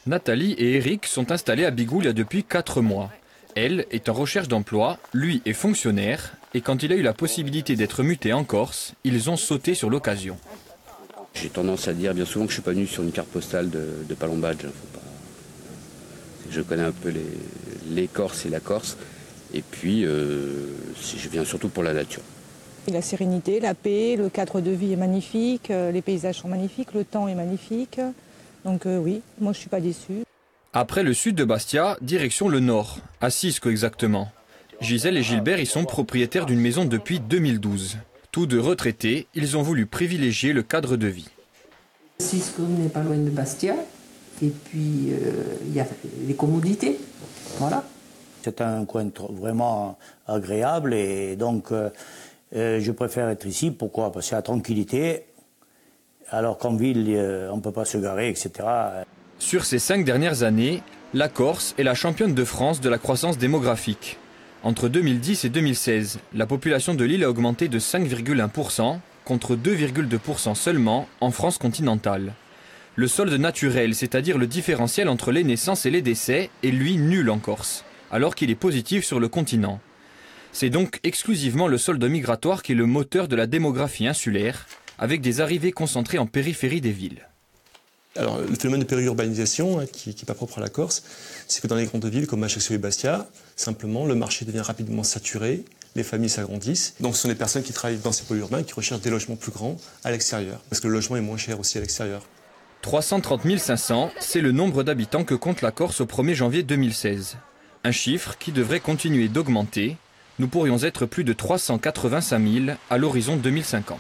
Nathalie et Eric sont installés à Bigoul il y a depuis 4 mois. Elle est en recherche d'emploi, lui est fonctionnaire, et quand il a eu la possibilité d'être muté en Corse, ils ont sauté sur l'occasion. J'ai tendance à dire bien souvent que je ne suis pas venu sur une carte postale de Palombages. Je connais un peu les Corses et la Corse, et puis je viens surtout pour la nature. La sérénité, la paix, le cadre de vie est magnifique, les paysages sont magnifiques, le temps est magnifique. Donc oui, moi je ne suis pas déçue. Après le sud de Bastia, direction le nord, à Sisco exactement. Gisèle et Gilbert y sont propriétaires d'une maison depuis 2012. Tous deux retraités, ils ont voulu privilégier le cadre de vie. Sisco n'est pas loin de Bastia, et puis il y a les commodités, voilà. C'est un coin vraiment agréable et donc je préfère être ici. Pourquoi? Parce qu'il y a la tranquillité, alors qu'en ville on ne peut pas se garer, etc. Sur ces 5 dernières années, la Corse est la championne de France de la croissance démographique. Entre 2010 et 2016, la population de l'île a augmenté de 5,1% contre 2,2% seulement en France continentale. Le solde naturel, c'est-à-dire le différentiel entre les naissances et les décès, est lui nul en Corse, alors qu'il est positif sur le continent. C'est donc exclusivement le solde migratoire qui est le moteur de la démographie insulaire, avec des arrivées concentrées en périphérie des villes. Alors, le phénomène de périurbanisation, qui n'est pas propre à la Corse, c'est que dans les grandes villes comme Ajaccio et Bastia, simplement, le marché devient rapidement saturé, les familles s'agrandissent. Donc ce sont des personnes qui travaillent dans ces pôles urbains qui recherchent des logements plus grands à l'extérieur, parce que le logement est moins cher aussi à l'extérieur. 330 500, c'est le nombre d'habitants que compte la Corse au 1er janvier 2016. Un chiffre qui devrait continuer d'augmenter. Nous pourrions être plus de 385 000 à l'horizon 2050.